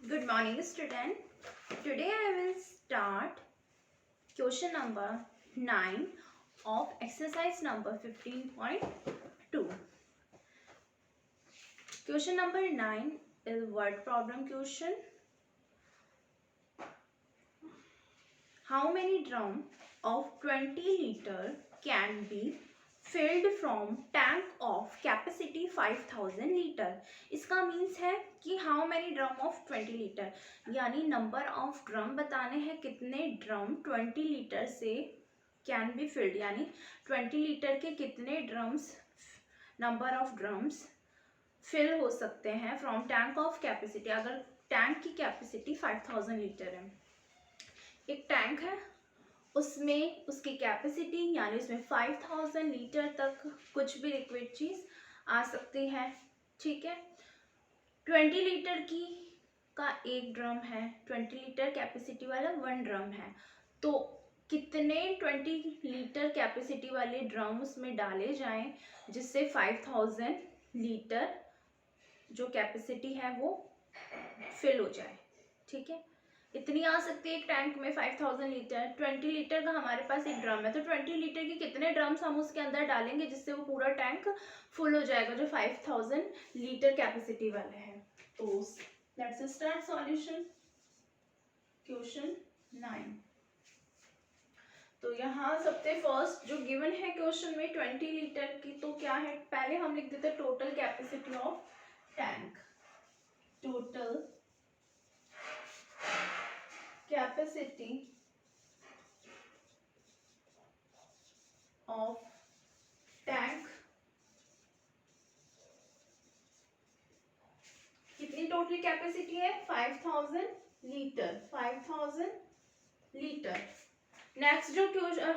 Good morning, student. Today I will start question number 9 of exercise number 15.2. Question number 9 is word problem question. How many drum of 20 liter can be filled from tank of capacity 5000 litre. इसका means है कि how many drum of 20 litre, यानी number of drum बताने हैं कितने drum 20 litre से can be filled, यानी 20 litre के कितने drums, number of drums fill हो सकते हैं फ्रॉम टैंक ऑफ कैपेसिटी, अगर टैंक की कैपेसिटी 5000 लीटर है. एक टैंक है, उसमें उसकी कैपेसिटी यानी उसमें 5000 लीटर तक कुछ भी लिक्विड चीज़ आ सकती है. ठीक है, 20 लीटर की का एक ड्रम है, 20 लीटर कैपेसिटी वाला 1 ड्रम है, तो कितने 20 लीटर कैपेसिटी वाले ड्रम उसमें डाले जाएं जिससे 5000 लीटर जो कैपेसिटी है वो फिल हो जाए. ठीक है, इतनी आ सकती है एक टैंक में 5000 लीटर. 20 लीटर का हमारे पास एक ड्रम है, तो 20 लीटर के कितने ड्रम्स हम उसके अंदर डालेंगे जिससे वो पूरा टैंक फुल हो जाएगा जो 5000 लीटर कैपेसिटी वाला है. तो लेट्स स्टार्ट सॉल्यूशन क्वेश्चन 9. तो यहाँ सबसे फर्स्ट जो गिवन है क्वेश्चन में 20 लीटर की, तो क्या है, पहले हम लिख देते total capacity of tank. Total capacity of tank, कितनी टोटल कैपेसिटी है 5000 लीटर. 5000 लीटर. नेक्स्ट जो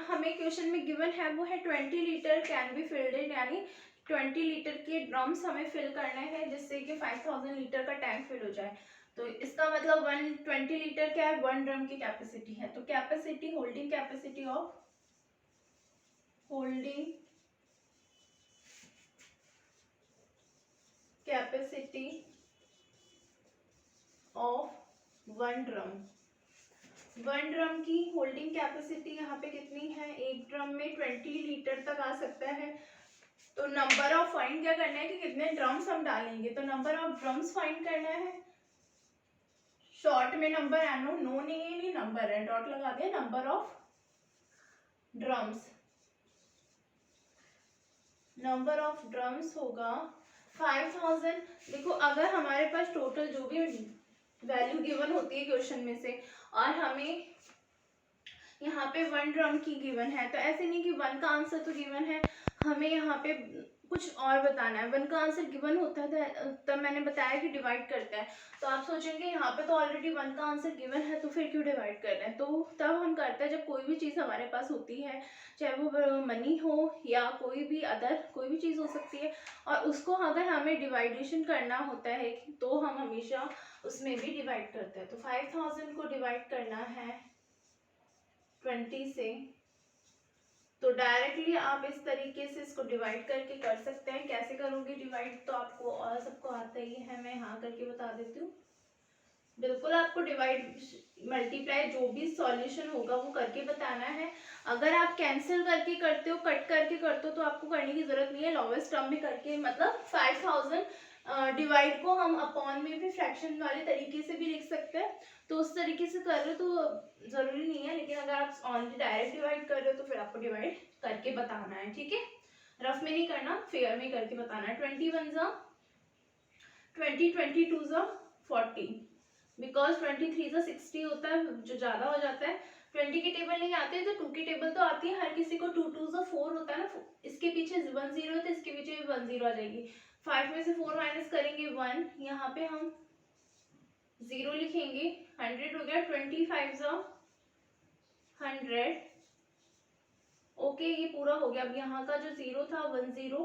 हमें क्वेश्चन में गिवन है वो है 20 litre can be filled in, यानी 20 लीटर के ड्रम्स हमें फिल करने हैं जिससे कि 5000 लीटर का टैंक फिल हो जाए. तो इसका मतलब 120 लीटर क्या है, 1 ड्रम की कैपेसिटी है. तो capacity, holding capacity of, holding capacity of 1 drum. 1 drum की होल्डिंग कैपेसिटी यहाँ पे कितनी है, एक ड्रम में 20 लीटर तक आ सकता है. तो नंबर ऑफ फाइंड क्या करना है कि कितने ड्रम्स हम डालेंगे, तो नंबर ऑफ ड्रम्स फाइंड करना है. शॉर्ट में नंबर एनो नो नहीं है, नहीं नंबर है, डॉट लगा दिया. Number of drums, number of drums होगा 5000. देखो अगर हमारे पास टोटल जो भी वैल्यू गिवन होती है क्वेश्चन में से और हमें यहाँ पे 1 ड्रम की गिवन है, तो ऐसे नहीं कि 1 का आंसर तो गिवन है, हमें यहाँ पे कुछ और बताना है. 1 का आंसर गिवन होता है तब मैंने बताया कि डिवाइड करता है. तो आप सोचेंगे यहाँ पे तो ऑलरेडी 1 का आंसर गिवन है तो फिर क्यों डिवाइड कर रहे हैं. तो तब हम करते हैं जब कोई भी चीज़ हमारे पास होती है, चाहे वो मनी हो या कोई भी अदर कोई भी चीज़ हो सकती है, और उसको अगर हमें डिवाइडेशन करना होता है तो हम हमेशा उसमें भी डिवाइड करते हैं. तो 5000 को डिवाइड करना है 20 से, तो डायरेक्टली आप इस तरीके से इसको डिवाइड करके कर सकते हैं. कैसे करोगे डिवाइड तो आपको और सबको आता ही है, मैं यहाँ करके बता देती हूँ. बिल्कुल आपको डिवाइड मल्टीप्लाई जो भी सॉल्यूशन होगा वो करके बताना है. अगर आप कैंसिल करके करते हो, कट करके करते हो, तो आपको करने की जरूरत नहीं है. लोवेस्ट टर्म में करके, मतलब 5000 डिवाइड को हम अपॉन में भी फ्रैक्शन वाले तरीके से भी लिख सकते हैं. तो उस तरीके से कर रहे हो तो जरूरी नहीं है, लेकिन अगर आप ऑनली डायरेक्ट डिवाइड कर रहे हो तो फिर आपको डिवाइड करके बताना है. ठीक है, रफ में नहीं करना, फेयर में करके बताना है. 21 जा 20, 22 जा 40, बिकॉज 23 जा 60 होता है जो ज़्यादा हो जाता है. 20 की टेबल नहीं आती है तो 2 की टेबल तो आती है हर किसी को. 2 2 जा 4 होता है ना, इसके पीछे 1 0 है तो इसके पीछे भी 1 0 आ जाएगी. 5 में से 4 माइनस करेंगे 1, यहाँ पे हम 0 लिखेंगे. 100 हो गया. 25 जा 100. ओके, ये पूरा हो गया. अब यहाँ का जो 0 था 1 0,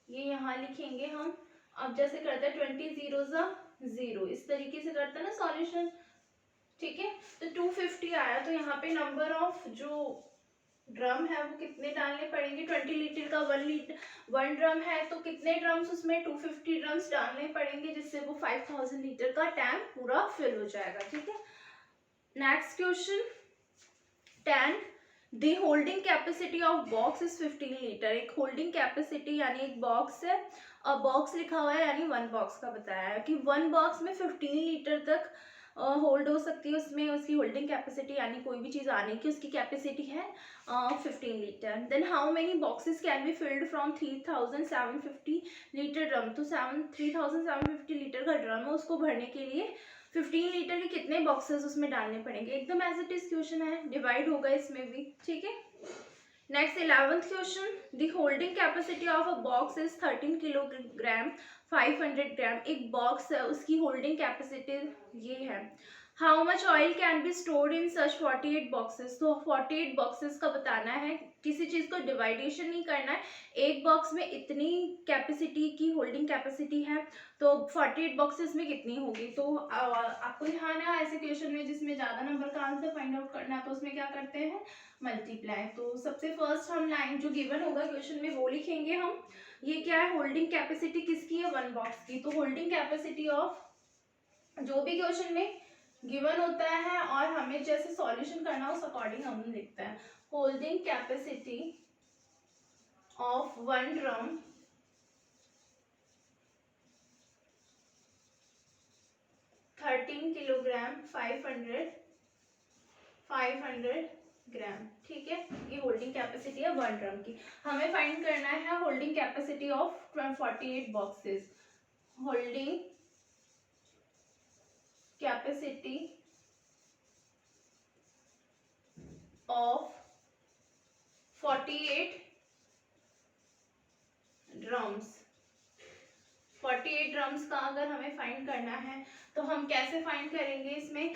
ये यहाँ लिखेंगे हम. अब जैसे करते हैं 20 0 जा 0, इस तरीके से करते हैं ना सॉल्यूशन. ठीक है, तो 250 आया. तो यहाँ पे नंबर ऑफ जो ड्रम है वो कितने डालने पड़ेंगे। 20 लीटर का 1 ड्रम है तो कितने ड्रम्स उसमें 250 ड्रम्स डालने पड़ेंगे, जिससे वो 5000 लीटर का टैंक पूरा फिल हो जाएगा। ठीक है, next question 10, the holding capacity of box is 15 litre. एक होल्डिंग कैपेसिटी यानी एक बॉक्स है और बॉक्स लिखा हुआ है यानी 1 बॉक्स का बताया है कि 1 बॉक्स में 15 लीटर तक होल्ड हो सकती है, उसमें उसकी होल्डिंग कैपेसिटी यानी कोई भी चीज़ आने की उसकी कैपेसिटी है 15 litre. Then how many boxes can be filled from 3750 litre drum. तो 3750 लीटर का ड्रम है, उसको भरने के लिए 15 लीटर के कितने बॉक्सेस उसमें डालने पड़ेंगे। एकदम एज इट इज क्वेश्चन है, डिवाइड होगा इसमें भी। ठीक है, next 11th question, the holding capacity of a box is 13 kilogram 500 ग्राम। एक बॉक्स है, उसकी होल्डिंग कैपेसिटी ये है। How much oil can be stored in such 48 boxes. तो 48 बॉक्सेस का बताना है, किसी चीज़ को डिवाइडेशन नहीं करना है। एक बॉक्स में इतनी कैपेसिटी की होल्डिंग कैपेसिटी है तो 48 बॉक्सेस में कितनी होगी। तो आपको ध्यान है ऐसे क्वेश्चन में जिसमें ज़्यादा नंबर का आंसर फाइंड आउट करना है तो उसमें क्या करते हैं, मल्टीप्लाई। तो सबसे फर्स्ट हम लाइन जो गिवन होगा क्वेश्चन में वो लिखेंगे हम। ये क्या है, होल्डिंग कैपेसिटी किसकी है, 1 बॉक्स की। तो होल्डिंग कैपेसिटी ऑफ जो भी क्वेश्चन में गिवन होता है और हमें जैसे सॉल्यूशन करना उस अकॉर्डिंग हम लिखते हैं। Holding capacity of 1 drum 13 kilogram 500 ग्राम। ठीक है, ये होल्डिंग कैपेसिटी है 1 ड्रम की। हमें फाइंड करना है holding capacity of 48 boxes. Holding capacity of 48 drums. 48 drums का अगर हमें फाइंड करना है तो हम कैसे फाइंड करेंगे, इसमें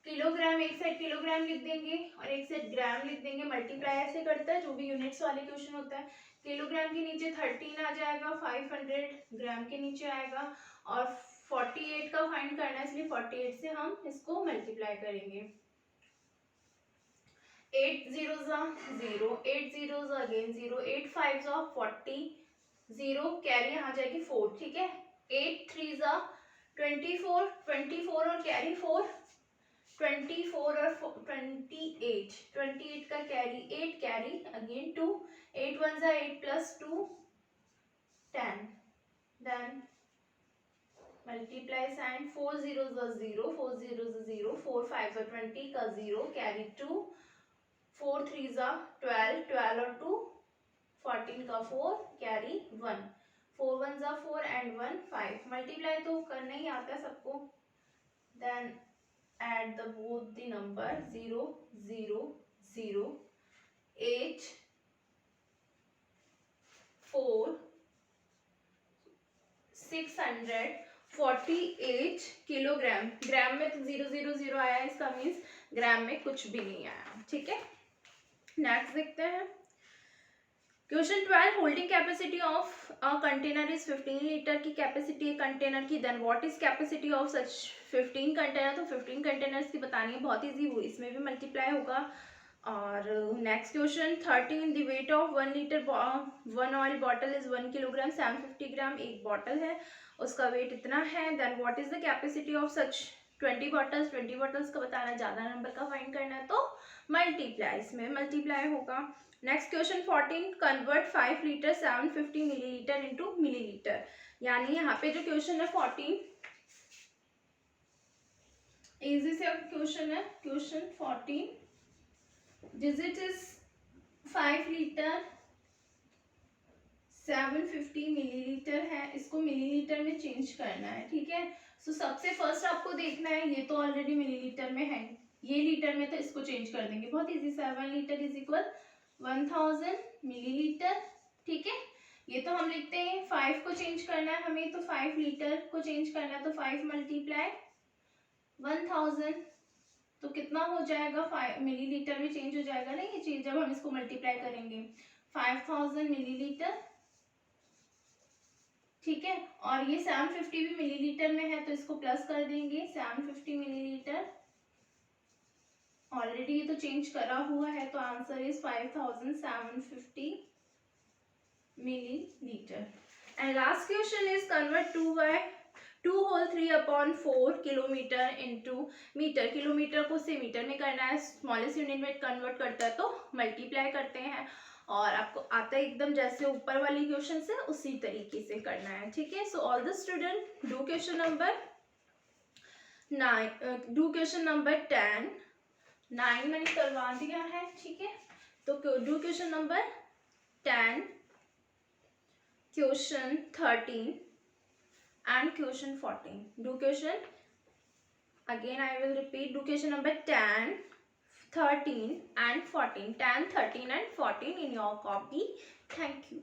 किलोग्राम एक साइड किलोग्राम लिख देंगे और एक साइड ग्राम लिख देंगे। मल्टीप्लाई ऐसे करता है जो भी यूनिट्स वाले क्वेश्चन होता है। किलोग्राम के नीचे 13 आ जाएगा, 500 ग्राम के नीचे आएगा और 48 का फाइंड करना है इसलिए 48 से हम इसको मल्टीप्लाई करेंगे। 8 zeros are 0, 8 zeros again 0, 8 5s are 40, 0 carry यहाँ जाएगी 4। ठीक है, 8 3s are 24, 24 और कैरी 4, 24 और 28, 28 का carry 8 carry again 2, 8 1s are 8 plus 2 10, then multiply sign, 4 zeros are 0, 4 zeros are 0, 4 5s are 20 का 0 कैरी 2, 4 3s are 12, 12 और 2 14 का 4 carry 1, 4 1s are 4 and 1 5। Multiply तो करना ही आता है सबको। Then add the both the number 0 0 0 8 4 648 kilogram. ग्राम में तो 0 0 0 आया है, इसका मीन्स ग्राम में कुछ भी नहीं आया। ठीक है, नेक्स्ट देखते हैं question 12, holding capacity of a container is 15 litre की कैपेसिटी है कंटेनर की। Then what is capacity of such 15 container. तो 15 कंटेनर्स की बतानी है, बहुत इजी, वो इसमें भी मल्टीप्लाई होगा। और next question 13, the weight of 1 litre 1 oil bottle is 1 kilogram 750 gram. एक बॉटल है उसका वेट इतना है। Then what is the capacity of such 20 bottles. 20 bottles का बताना है, ज़्यादा नंबर का फाइंड करना है तो मल्टीप्लाई, इसमें मल्टीप्लाई होगा। Next question 14, convert 5 litre 750 millilitre into millilitre. यानी यहाँ पे जो क्वेश्चन है 14 इजी से क्वेश्चन है। Question 14 digit is 5 litre 750 millilitre है, इसको मिलीलीटर में चेंज करना है। ठीक है, सो सबसे फर्स्ट आपको देखना है, ये तो ऑलरेडी मिलीलीटर में है, ये लीटर में, तो इसको चेंज कर देंगे, बहुत easy. 7 litre is equal 1000 millilitre. ठीक है, ये तो हम लिखते हैं। 5 को चेंज करना है हमें, तो 5 लीटर को चेंज करना है तो 5 मल्टीप्लाई 1000 तो कितना हो जाएगा, 5 मिलीलीटर में चेंज हो जाएगा ना ये चीज जब हम इसको मल्टीप्लाई करेंगे, 5000 मिलीलीटर। ठीक है, और ये 750 भी मिलीलीटर में है तो इसको प्लस कर देंगे, 750 मिलीलीटर। ऑलरेडी ये तो चेंज करा हुआ है तो answer is 5750 milliliter. And last question is convert 2 whole 3 upon 4 kilometre into metre. Kilometre को से मीटर में करना है, स्मॉलेस्ट यूनिट में कन्वर्ट करता है तो मल्टीप्लाई करते हैं, और आपको आता है एकदम जैसे ऊपर वाली क्वेश्चन से उसी तरीके से करना है. ठीक है. So all the student do question number 9, do question number 10. 9 मैंने करवा दिया है. ठीक है. तो do question number 10, question 13 and question 14. Do question, again I will repeat, do question number 10, 13 and 14. 10, 13 and 14 in your copy. Thank you.